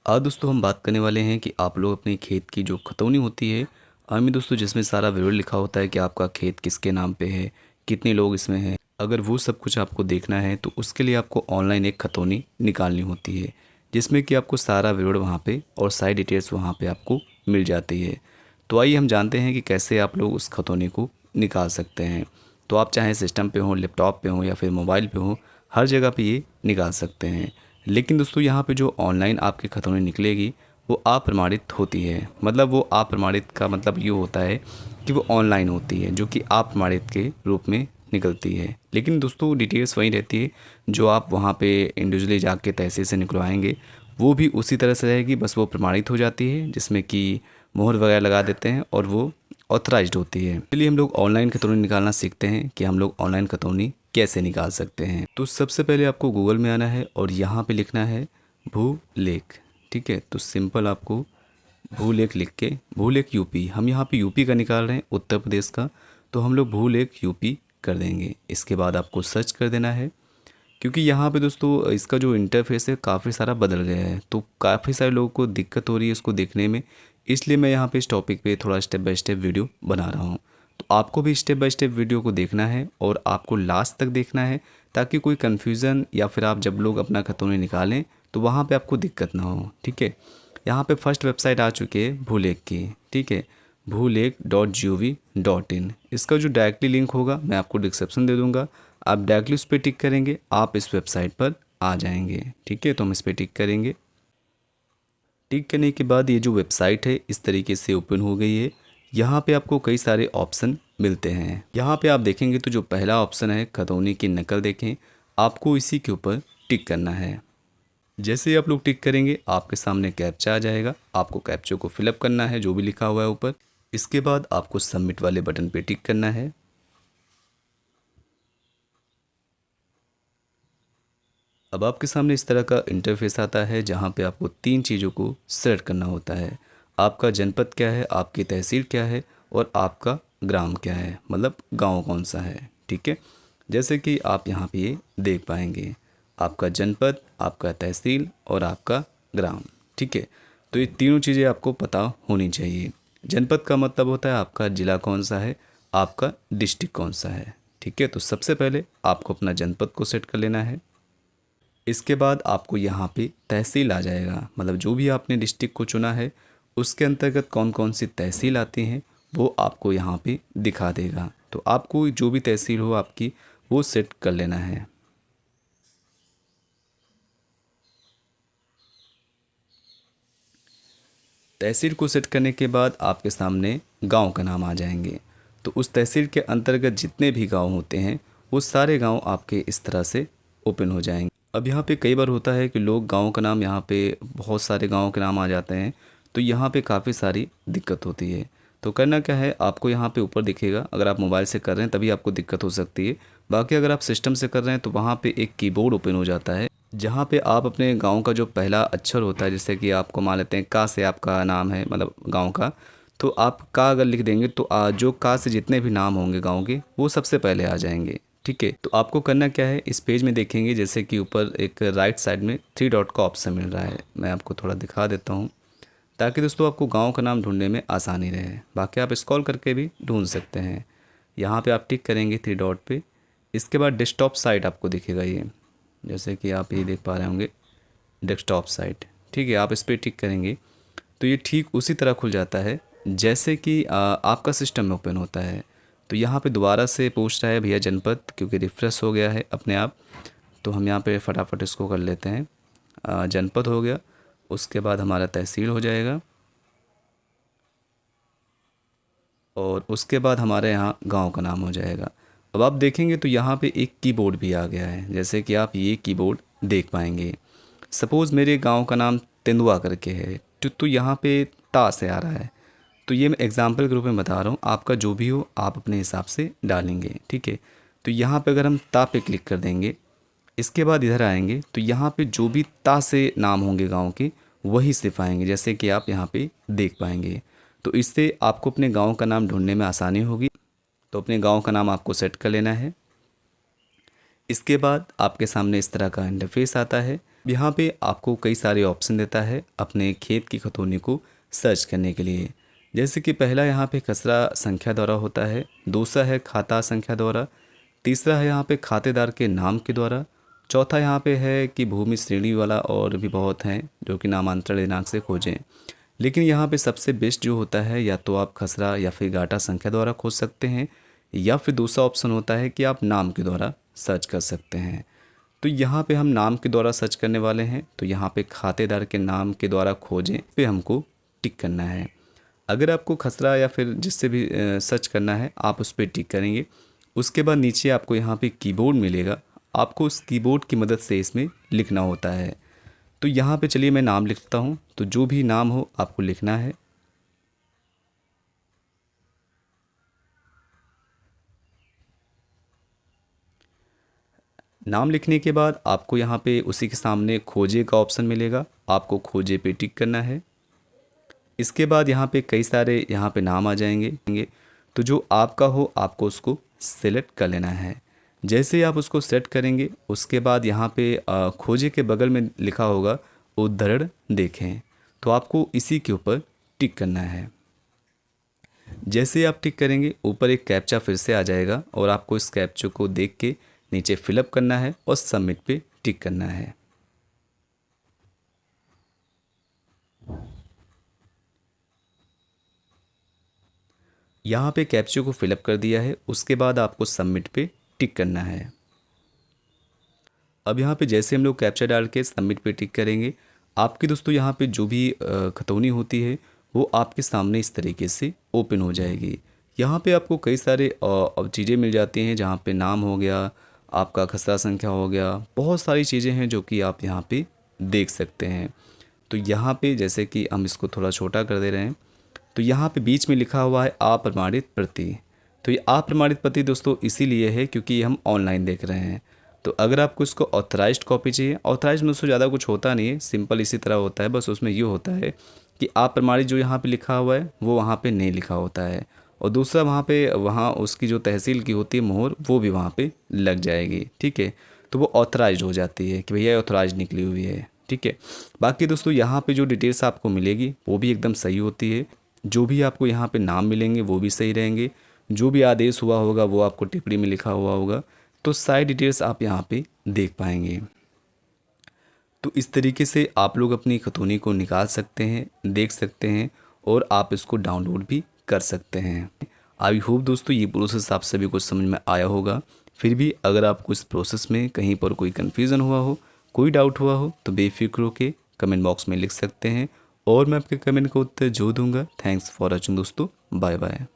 आज दोस्तों हम बात करने वाले हैं कि आप लोग अपने खेत की जो खतौनी होती है में दोस्तों जिसमें सारा विवरण लिखा होता है कि आपका खेत किसके नाम पे है, कितने लोग इसमें हैं। अगर वो सब कुछ आपको देखना है तो उसके लिए आपको ऑनलाइन एक खतौनी निकालनी होती है जिसमें कि आपको सारा विवरण वहाँ पे और सारी डिटेल्स वहाँ पे आपको मिल जाती है। तो आइए हम जानते हैं कि कैसे आप लोग उस खतौनी को निकाल सकते हैं। तो आप चाहे सिस्टम पे हो, लैपटॉप पे हो या फिर मोबाइल पे हो, हर जगह पे ये निकाल सकते हैं। लेकिन दोस्तों यहाँ पे जो ऑनलाइन आपकी खतौनी निकलेगी वो अप्रमाणित होती है। मतलब वो अप्रमाणित का मतलब ये होता है कि वो ऑनलाइन होती है जो कि अप्रमाणित के रूप में निकलती है। लेकिन दोस्तों डिटेल्स वही रहती है जो आप वहाँ पे इंडिविजुअली जाके तहसील से निकलवाएंगे, वो भी उसी तरह से रहेगी, बस वो प्रमाणित हो जाती है जिसमें कि मोहर वगैरह लगा देते हैं और वो ऑथराइज्ड होती है। चलिए हम लोग ऑनलाइन खतौनी निकालना सीखते हैं कि हम लोग ऑनलाइन खतौनी कैसे निकाल सकते हैं। तो सबसे पहले आपको गूगल में आना है और यहाँ पे लिखना है भूलेख। ठीक है, तो सिंपल आपको भूलेख लिख के, भूलेख यूपी, हम यहाँ पे यूपी का निकाल रहे हैं, उत्तर प्रदेश का, तो हम लोग भूलेख यूपी कर देंगे। इसके बाद आपको सर्च कर देना है क्योंकि यहाँ पे दोस्तों इसका जो इंटरफेस है काफ़ी सारा बदल गया है, तो काफ़ी सारे लोगों को दिक्कत हो रही है इसको देखने में। इसलिए मैं यहाँ पे इस टॉपिक पे थोड़ा स्टेप बाय स्टेप वीडियो बना रहा हूँ। तो आपको भी स्टेप बाय स्टेप वीडियो को देखना है और आपको लास्ट तक देखना है ताकि कोई कन्फ्यूज़न या फिर आप जब लोग अपना खतौनी निकालें तो वहाँ पे आपको दिक्कत ना हो। ठीक है, यहाँ पे फर्स्ट वेबसाइट आ चुकी है भूलेख की। ठीक है, bhulegh.gov.in। इसका जो डायरेक्टली लिंक होगा मैं आपको डिस्क्रिप्शन दे दूँगा, आप डायरेक्टली उस पर टिक करेंगे, आप इस वेबसाइट पर आ जाएंगे। ठीक है, तो हम इस पर टिक करेंगे। टिक करने के बाद ये जो वेबसाइट है इस तरीके से ओपन हो गई है। यहाँ पे आपको कई सारे ऑप्शन मिलते हैं। यहाँ पे आप देखेंगे तो जो पहला ऑप्शन है खतौनी की नकल देखें, आपको इसी के ऊपर टिक करना है। जैसे ही आप लोग टिक करेंगे आपके सामने कैप्चा आ जाएगा, आपको कैप्चा को फिलअप करना है जो भी लिखा हुआ है ऊपर। इसके बाद आपको सबमिट वाले बटन पे टिक करना है। अब आपके सामने इस तरह का इंटरफेस आता है जहाँ पे आपको तीन चीज़ों को सेलेक्ट करना होता है। आपका जनपद क्या है, आपकी तहसील क्या है और आपका ग्राम क्या है, मतलब गांव कौन सा है। ठीक है, जैसे कि आप यहाँ पे ये देख पाएंगे, आपका जनपद, आपका तहसील और आपका ग्राम। ठीक है, तो ये तीनों चीज़ें आपको पता होनी चाहिए। जनपद का मतलब होता है आपका ज़िला कौन सा है, आपका डिस्ट्रिक्ट कौन सा है। ठीक है, तो सबसे पहले आपको अपना जनपद को सेट कर लेना है। इसके बाद आपको यहाँ पे तहसील आ जाएगा, मतलब जो भी आपने डिस्ट्रिक्ट को चुना है उसके अंतर्गत कौन कौन सी तहसील आती हैं वो आपको यहाँ पे दिखा देगा। तो आपको जो भी तहसील हो आपकी वो सेट कर लेना है। तहसील को सेट करने के बाद आपके सामने गांव का नाम आ जाएंगे। तो उस तहसील के अंतर्गत जितने भी गांव होते हैं वो सारे गांव आपके इस तरह से ओपन हो जाएंगे। अब यहाँ पे कई बार होता है कि लोग गांव का नाम, यहाँ पे बहुत सारे गांव के नाम आ जाते हैं, तो यहाँ पे काफ़ी सारी दिक्कत होती है। तो करना क्या है, आपको यहाँ पे ऊपर दिखेगा, अगर आप मोबाइल से कर रहे हैं तभी आपको दिक्कत हो सकती है। बाकी अगर आप सिस्टम से कर रहे हैं तो वहाँ पे एक कीबोर्ड ओपन हो जाता है जहाँ पे आप अपने गांव का जो पहला अक्षर होता है, जैसे कि आपको मान लेते हैं का से आपका नाम है, मतलब गांव का, तो आप का अगर लिख देंगे तो जो का से जितने भी नाम होंगे गांव के वो सबसे पहले आ जाएंगे। ठीक है, तो आपको करना क्या है, इस पेज में देखेंगे जैसे कि ऊपर एक राइट साइड में थ्री डॉट का ऑप्शन मिल रहा है, मैं आपको थोड़ा दिखा देता हूँ ताकि दोस्तों आपको गांव का नाम ढूंढने में आसानी रहे। बाकी आप स्क्रॉल करके भी ढूंढ सकते हैं। यहाँ पे आप टिक करेंगे थ्री डॉट पे। इसके बाद डेस्कटॉप साइट आपको दिखेगा ये, जैसे कि आप ये देख पा रहे होंगे डेस्कटॉप साइट। ठीक है, आप इस पर टिक करेंगे तो ये ठीक उसी तरह खुल जाता है जैसे कि आपका सिस्टम में ओपन होता है। तो यहाँ पे दोबारा से पूछ रहा है भैया जनपद, क्योंकि रिफ्रेश हो गया है अपने आप। तो हम यहाँ पे फटाफट इसको कर लेते हैं। जनपद हो गया, उसके बाद हमारा तहसील हो जाएगा और उसके बाद हमारे यहाँ गांव का नाम हो जाएगा। अब आप देखेंगे तो यहाँ पे एक कीबोर्ड भी आ गया है, जैसे कि आप ये कीबोर्ड देख पाएंगे। सपोज़ मेरे गांव का नाम तेंदुआ करके है, तो यहाँ पे ता से आ रहा है। तो ये मैं एग्जाम्पल के रूप में बता रहा हूँ, आपका जो भी हो आप अपने हिसाब से डालेंगे। ठीक है, तो यहाँ पे अगर हम ता पे क्लिक कर देंगे, इसके बाद इधर आएंगे तो यहाँ पे जो भी ता से नाम होंगे गांव के वही सिर्फ आएंगे, जैसे कि आप यहाँ पे देख पाएंगे। तो इससे आपको अपने गांव का नाम ढूंढने में आसानी होगी। तो अपने गांव का नाम आपको सेट कर लेना है। इसके बाद आपके सामने इस तरह का इंटरफेस आता है यहाँ पे आपको कई सारे ऑप्शन देता है अपने खेत की खतौनी को सर्च करने के लिए। जैसे कि पहला यहाँ पे खसरा संख्या द्वारा होता है, दूसरा है खाता संख्या द्वारा, तीसरा है यहाँ पे खातेदार के नाम के द्वारा, चौथा यहाँ पे है कि भूमि श्रेणी वाला, और भी बहुत हैं जो कि नामांतरण दिनांक से खोजें। लेकिन यहाँ पे सबसे बेस्ट जो होता है, या तो आप खसरा या फिर गाटा संख्या द्वारा खोज सकते हैं, या फिर दूसरा ऑप्शन होता है कि आप नाम के द्वारा सर्च कर सकते हैं। तो यहाँ पे हम नाम के द्वारा सर्च करने वाले हैं, तो यहाँ पे खातेदार के नाम के द्वारा खोजें पे हमको टिक करना है। अगर आपको खसरा या फिर जिससे भी सर्च करना है आप उस पर टिक करेंगे। उसके बाद नीचे आपको यहाँ पे कीबोर्ड मिलेगा, आपको उस कीबोर्ड की मदद से इसमें लिखना होता है। तो यहाँ पे चलिए मैं नाम लिखता हूँ, तो जो भी नाम हो आपको लिखना है। नाम लिखने के बाद आपको यहाँ पे उसी के सामने खोजे का ऑप्शन मिलेगा, आपको खोजे पे टिक करना है। इसके बाद यहाँ पे कई सारे यहाँ पे नाम आ जाएंगे, तो जो आपका हो आपको उसको सेलेक्ट कर लेना है। जैसे ही आप उसको सेट करेंगे उसके बाद यहाँ पे खोजे के बगल में लिखा होगा उद्धरण देखें, तो आपको इसी के ऊपर टिक करना है। जैसे ही आप टिक करेंगे ऊपर एक कैप्चा फिर से आ जाएगा, और आपको इस कैप्चा को देख के नीचे फिलअप करना है और सबमिट पे टिक करना है। यहाँ पे कैप्चा को फिलअप कर दिया है, उसके बाद आपको सबमिट पे टिक करना है। अब यहाँ पे जैसे हम लोग कैप्चा डाल के सबमिट पे टिक करेंगे, आपकी दोस्तों यहाँ पे जो भी खतौनी होती है वो आपके सामने इस तरीके से ओपन हो जाएगी। यहाँ पे आपको कई सारे चीज़ें मिल जाती हैं, जहाँ पे नाम हो गया, आपका खसरा संख्या हो गया, बहुत सारी चीज़ें हैं जो कि आप यहाँ पे देख सकते हैं। तो यहाँ पे जैसे कि हम इसको थोड़ा छोटा कर दे रहे हैं, तो यहाँ पे बीच में लिखा हुआ है अप्रमाणित प्रति। तो ये अप्रमाणित प्रति दोस्तों इसीलिए है क्योंकि हम ऑनलाइन देख रहे हैं। तो अगर आपको इसको ऑथराइज्ड कॉपी चाहिए, ऑथराइज्ड में दोस्तों ज़्यादा कुछ होता नहीं है, सिंपल इसी तरह होता है, बस उसमें ये होता है कि अप्रमाणित जो यहाँ पे लिखा हुआ है वो वहाँ पे नहीं लिखा होता है, और दूसरा वहाँ उसकी जो तहसील की होती है मोहर वो भी वहाँ पे लग जाएगी। ठीक है, तो वो ऑथराइज्ड हो जाती है कि भैया ऑथराइज्ड निकली हुई है। ठीक है, बाकी दोस्तों यहाँ पे जो डिटेल्स आपको मिलेगी वो भी एकदम सही होती है। जो भी आपको यहाँ पे नाम मिलेंगे वो भी सही रहेंगे, जो भी आदेश हुआ होगा वो आपको टिप्पणी में लिखा हुआ होगा, तो सारी डिटेल्स आप यहाँ पे देख पाएंगे। तो इस तरीके से आप लोग अपनी खतौनी को निकाल सकते हैं, देख सकते हैं, और आप इसको डाउनलोड भी कर सकते हैं। आई होप दोस्तों ये प्रोसेस आप सभी को समझ में आया होगा। फिर भी अगर आपको इस प्रोसेस में कहीं पर कोई कन्फ्यूज़न हुआ हो, कोई डाउट हुआ हो, तो बेफिक्र होकर कमेंट बॉक्स में लिख सकते हैं, और मैं आपके कमेंट का उत्तर जो दूंगा। थैंक्स फॉर वॉचिंग दोस्तों, बाय बाय।